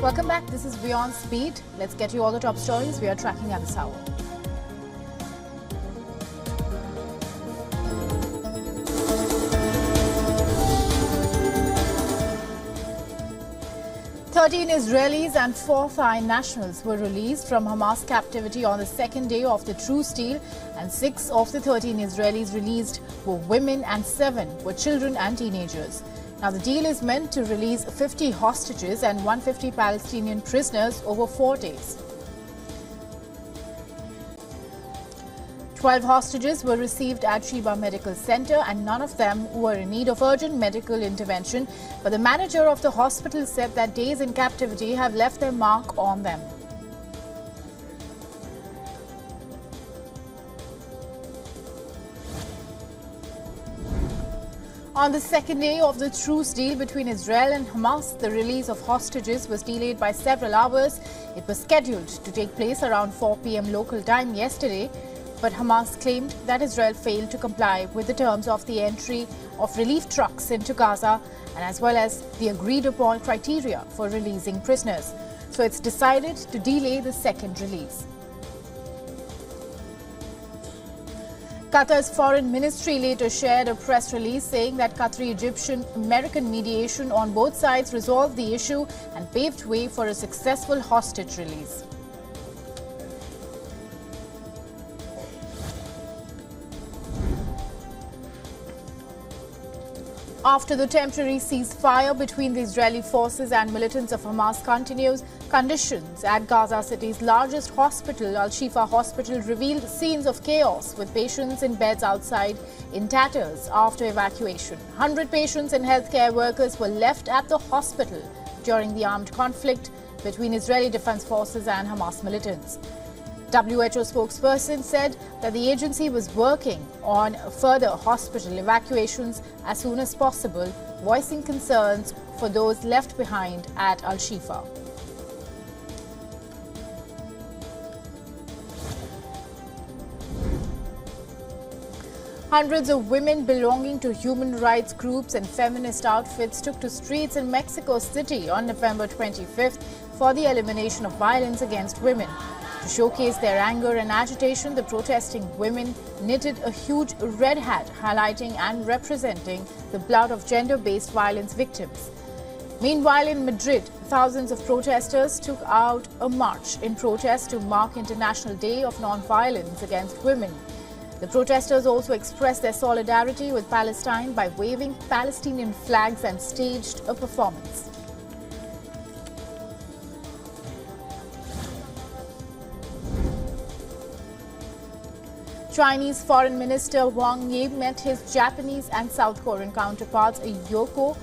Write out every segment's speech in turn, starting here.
Welcome back. This is WION Speed. Let's get you all the top stories we are tracking at this hour. Thirteen Israelis and 4 Thai nationals were released from Hamas captivity on the second day of the truce deal, and 6 of the 13 Israelis released were women and 7 were children and teenagers. Now, the deal is meant to release 50 hostages and 150 Palestinian prisoners over 4 days. 12 hostages were received at Sheba Medical Center, and none of them were in need of urgent medical intervention. But the manager of the hospital said that days in captivity have left their mark on them. On the second day of the truce deal between Israel and Hamas, the release of hostages was delayed by several hours. It was scheduled to take place around 4 p.m. local time yesterday, but Hamas claimed that Israel failed to comply with the terms of the entry of relief trucks into Gaza, and as well as the agreed-upon criteria for releasing prisoners. So it's decided to delay the second release. Qatar's foreign ministry later shared a press release saying that Qatari-Egyptian-American mediation on both sides resolved the issue and paved way for a successful hostage release. After the temporary ceasefire between the Israeli forces and militants of Hamas continues, conditions at Gaza City's largest hospital, Al-Shifa Hospital, revealed scenes of chaos with patients in beds outside in tatters after evacuation. 100 patients and healthcare workers were left at the hospital during the armed conflict between Israeli Defense Forces and Hamas militants. WHO spokesperson said that the agency was working on further hospital evacuations as soon as possible, voicing concerns for those left behind at Al-Shifa. Hundreds of women belonging to human rights groups and feminist outfits took to streets in Mexico City on November 25th for the elimination of violence against women. To showcase their anger and agitation, the protesting women knitted a huge red hat highlighting and representing the blood of gender-based violence victims. Meanwhile, in Madrid, thousands of protesters took out a march in protest to mark International Day of Non-Violence Against Women. The protesters also expressed their solidarity with Palestine by waving Palestinian flags and staged a performance. Chinese Foreign Minister Wang Yi met his Japanese and South Korean counterparts Yoko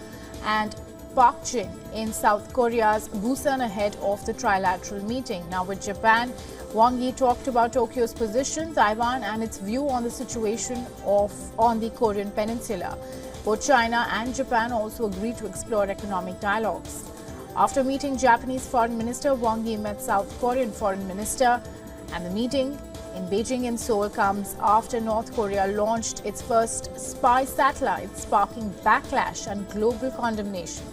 and Park Jin in South Korea's Busan ahead of the Trilateral meeting. Now, with Japan, Wang Yi talked about Tokyo's position, Taiwan and its view on the situation on the Korean peninsula. Both China and Japan also agreed to explore economic dialogues. After meeting Japanese Foreign Minister, Wang Yi met South Korean Foreign Minister, and the meeting in Beijing and Seoul comes after North Korea launched its first spy satellite, sparking backlash and global condemnation.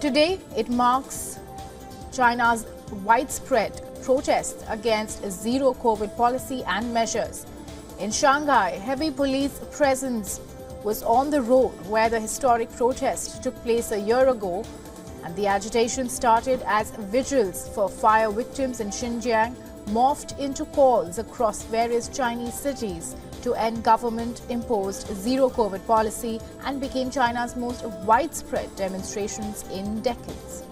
Today, it marks China's widespread protest against zero COVID policy and measures. In Shanghai, heavy police presence was on the road where the historic protest took place a year ago, and the agitation started as vigils for fire victims in Xinjiang morphed into calls across various Chinese cities to end government-imposed zero COVID policy and became China's most widespread demonstrations in decades.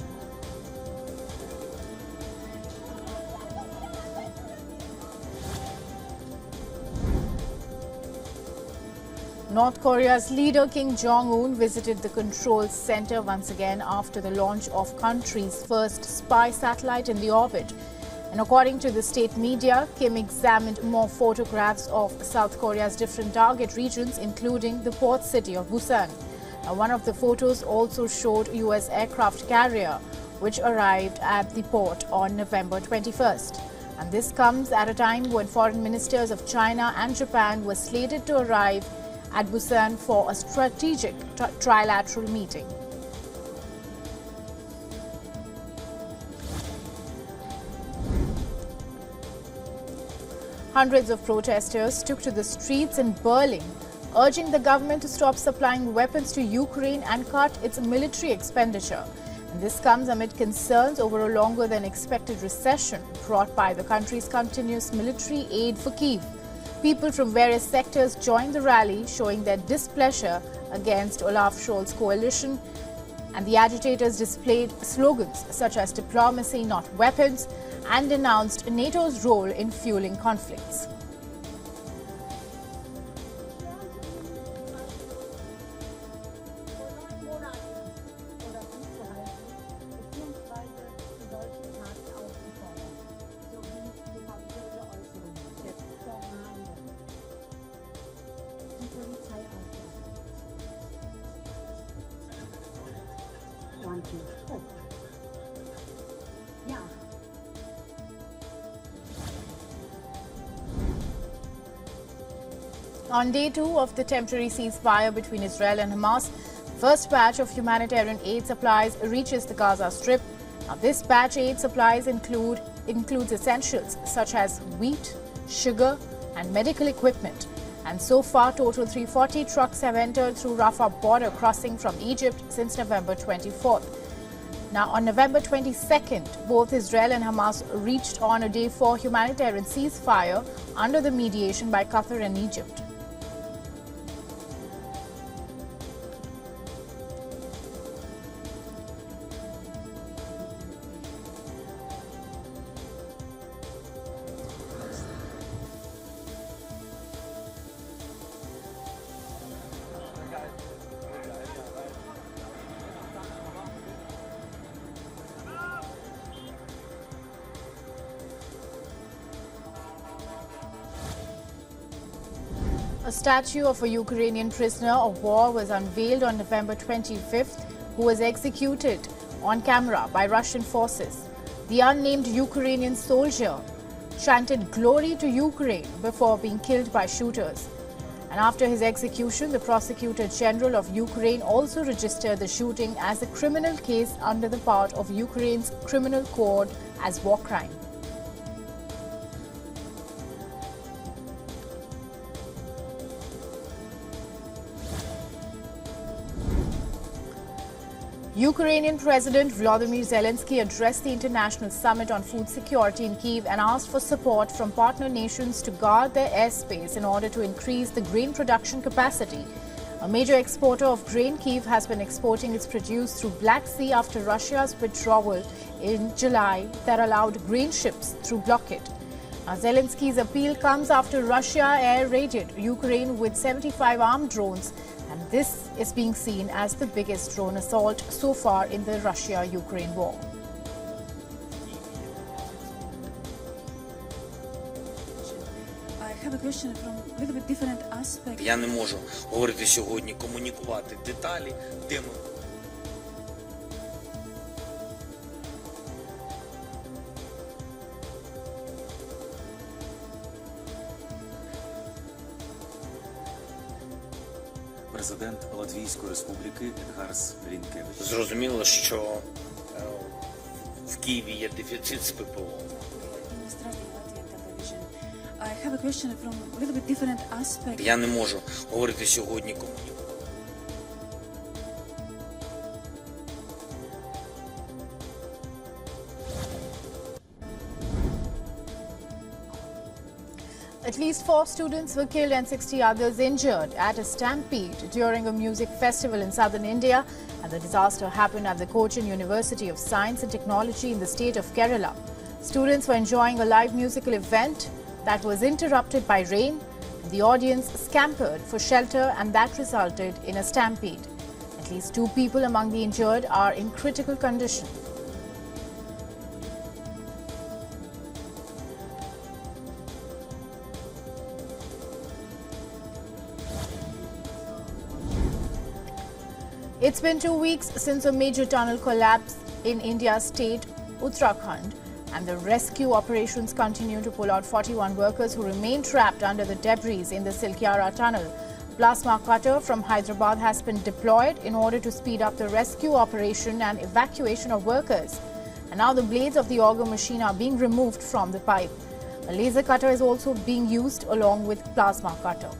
North Korea's leader Kim Jong-un visited the control center once again after the launch of country's first spy satellite in the orbit. And according to the state media, Kim examined more photographs of South Korea's different target regions, including the port city of Busan. Now, one of the photos also showed U.S. aircraft carrier, which arrived at the port on November 21st. And this comes at a time when foreign ministers of China and Japan were slated to arrive at Busan for a strategic trilateral meeting. Hundreds of protesters took to the streets in Berlin, urging the government to stop supplying weapons to Ukraine and cut its military expenditure. And this comes amid concerns over a longer than expected recession brought by the country's continuous military aid for Kyiv. People from various sectors joined the rally, showing their displeasure against Olaf Scholz's coalition. And the agitators displayed slogans such as diplomacy, not weapons, and denounced NATO's role in fueling conflicts. On day 2 of the temporary ceasefire between Israel and Hamas, the first batch of humanitarian aid supplies reaches the Gaza Strip. Now, this batch aid supplies includes essentials such as wheat, sugar, and medical equipment. And so far, total 340 trucks have entered through Rafah border crossing from Egypt since November 24th. Now, on November 22nd, both Israel and Hamas reached on a day 4 humanitarian ceasefire under the mediation by Qatar and Egypt. A statue of a Ukrainian prisoner of war was unveiled on November 25th, who was executed on camera by Russian forces. The unnamed Ukrainian soldier chanted "Glory to Ukraine" before being killed by shooters. And after his execution, the Prosecutor General of Ukraine also registered the shooting as a criminal case under the part of Ukraine's criminal code as war crime. Ukrainian President Volodymyr Zelensky addressed the International Summit on Food Security in Kyiv and asked for support from partner nations to guard their airspace in order to increase the grain production capacity. A major exporter of grain, Kyiv has been exporting its produce through Black Sea after Russia's withdrawal in July that allowed grain ships through blockade. Now, Zelensky's appeal comes after Russia air raided Ukraine with 75 armed drones, and this is being seen as the biggest drone assault so far in the Russia-Ukraine war. I have a question from a little bit different aspect. Я не можу говорити сьогодні, комунікувати деталі, де ми. Президент Латвійської Республіки Едгарс Рінкевич. Зрозуміло, що в Києві є дефіцит з ППО. I have a question from a little bit different aspect. Я не можу говорити сьогодні, комунікувати. At least 4 students were killed and 60 others injured at a stampede during a music festival in southern India, and the disaster happened at the Cochin University of Science and Technology in the state of Kerala. Students were enjoying a live musical event that was interrupted by rain. The audience scampered for shelter, and that resulted in a stampede. At least 2 people among the injured are in critical condition. It's been 2 weeks since a major tunnel collapsed in India's state, Uttarakhand, and the rescue operations continue to pull out 41 workers who remain trapped under the debris in the Silkyara tunnel. Plasma cutter from Hyderabad has been deployed in order to speed up the rescue operation and evacuation of workers. And now the blades of the auger machine are being removed from the pipe. A laser cutter is also being used along with plasma cutter.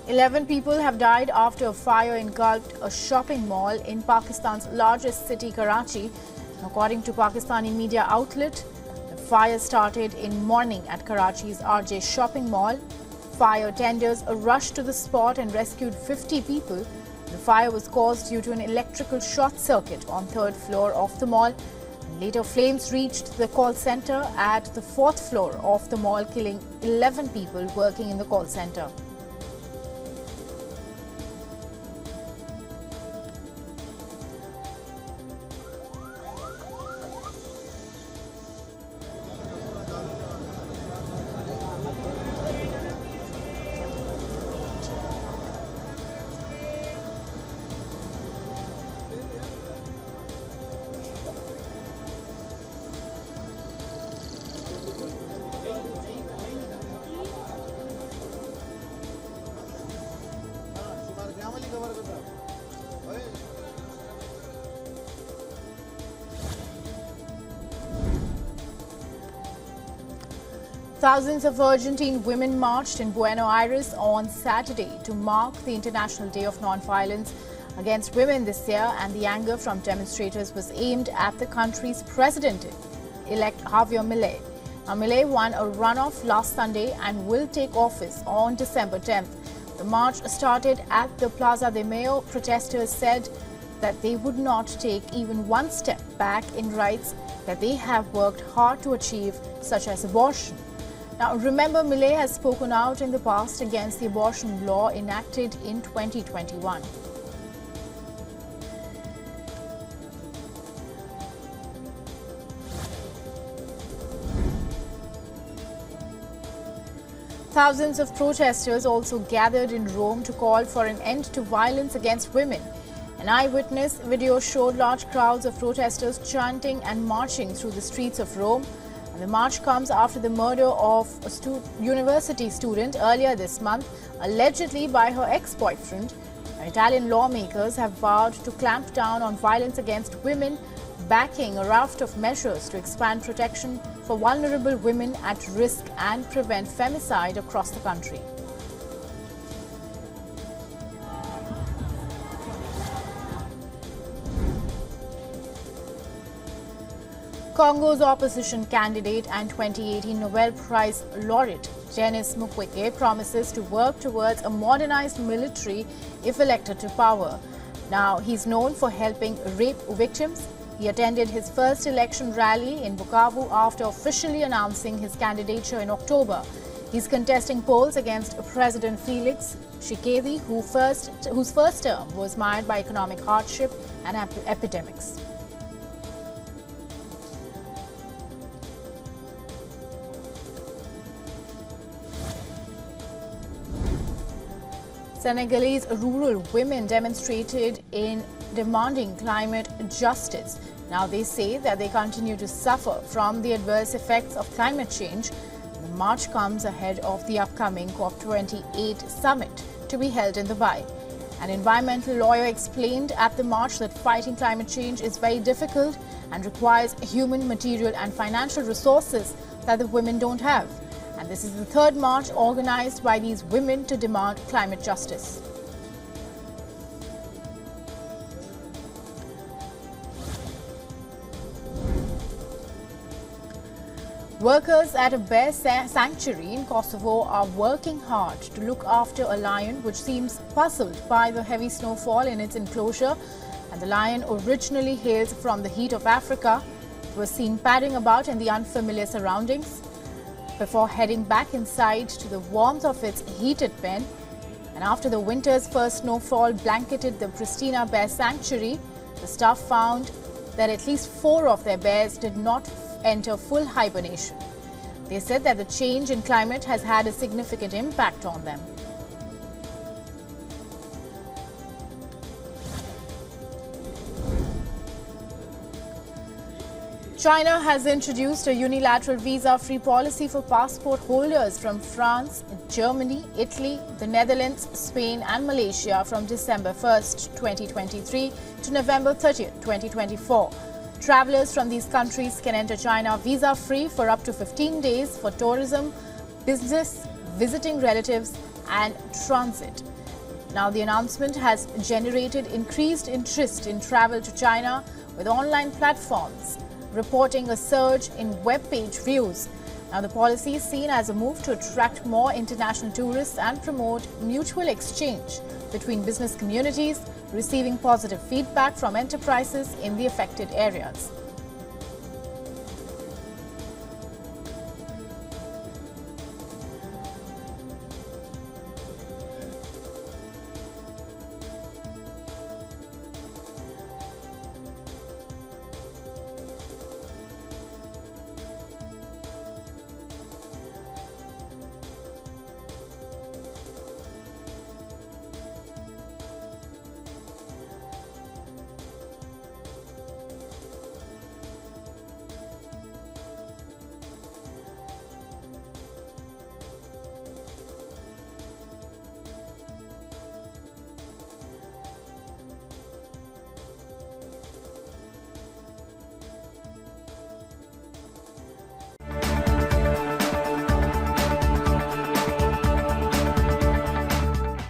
Eleven people have died after a fire engulfed a shopping mall in Pakistan's largest city, Karachi. According to Pakistani media outlet, the fire started in morning at Karachi's RJ shopping mall. Fire tenders rushed to the spot and rescued 50 people. The fire was caused due to an electrical short circuit on third floor of the mall. Later, flames reached the call center at the fourth floor of the mall, killing 11 people working in the call center. Thousands of Argentine women marched in Buenos Aires on Saturday to mark the International Day of Non-Violence against Women this year, and the anger from demonstrators was aimed at the country's president-elect Javier Milei. Now, Milei won a runoff last Sunday and will take office on December 10th. The march started at the Plaza de Mayo. Protesters said that they would not take even one step back in rights that they have worked hard to achieve, such as abortion. Now, remember, Milei has spoken out in the past against the abortion law enacted in 2021. Thousands of protesters also gathered in Rome to call for an end to violence against women. An eyewitness video showed large crowds of protesters chanting and marching through the streets of Rome. And the march comes after the murder of a university student earlier this month, allegedly by her ex-boyfriend. Italian lawmakers have vowed to clamp down on violence against women, backing a raft of measures to expand protection for vulnerable women at risk and prevent femicide across the country. Congo's opposition candidate and 2018 Nobel Prize laureate Denis Mukwege promises to work towards a modernized military if elected to power. Now, he's known for helping rape victims. He attended his first election rally in Bukavu after officially announcing his candidature in October. He's contesting polls against President Felix Tshisekedi, whose first term was marred by economic hardship and epidemics. Senegalese rural women demonstrated in demanding climate justice. Now they say that they continue to suffer from the adverse effects of climate change. The march comes ahead of the upcoming COP28 summit to be held in Dubai. An environmental lawyer explained at the march that fighting climate change is very difficult and requires human, material and financial resources that the women don't have. And this is the third march organized by these women to demand climate justice. Workers at a bear sanctuary in Kosovo are working hard to look after a lion which seems puzzled by the heavy snowfall in its enclosure. And the lion, originally hails from the heat of Africa, was seen padding about in the unfamiliar surroundings before heading back inside to the warmth of its heated pen. And after the winter's first snowfall blanketed the Pristina Bear Sanctuary, the staff found that at least 4 of their bears did not enter full hibernation. They said that the change in climate has had a significant impact on them. China has introduced a unilateral visa-free policy for passport holders from France, Germany, Italy, the Netherlands, Spain and Malaysia from December 1st, 2023 to November 30th, 2024. Travelers from these countries can enter China visa-free for up to 15 days for tourism, business, visiting relatives and transit. Now, the announcement has generated increased interest in travel to China, with online platforms reporting a surge in web page views. Now, the policy is seen as a move to attract more international tourists and promote mutual exchange between business communities, receiving positive feedback from enterprises in the affected areas.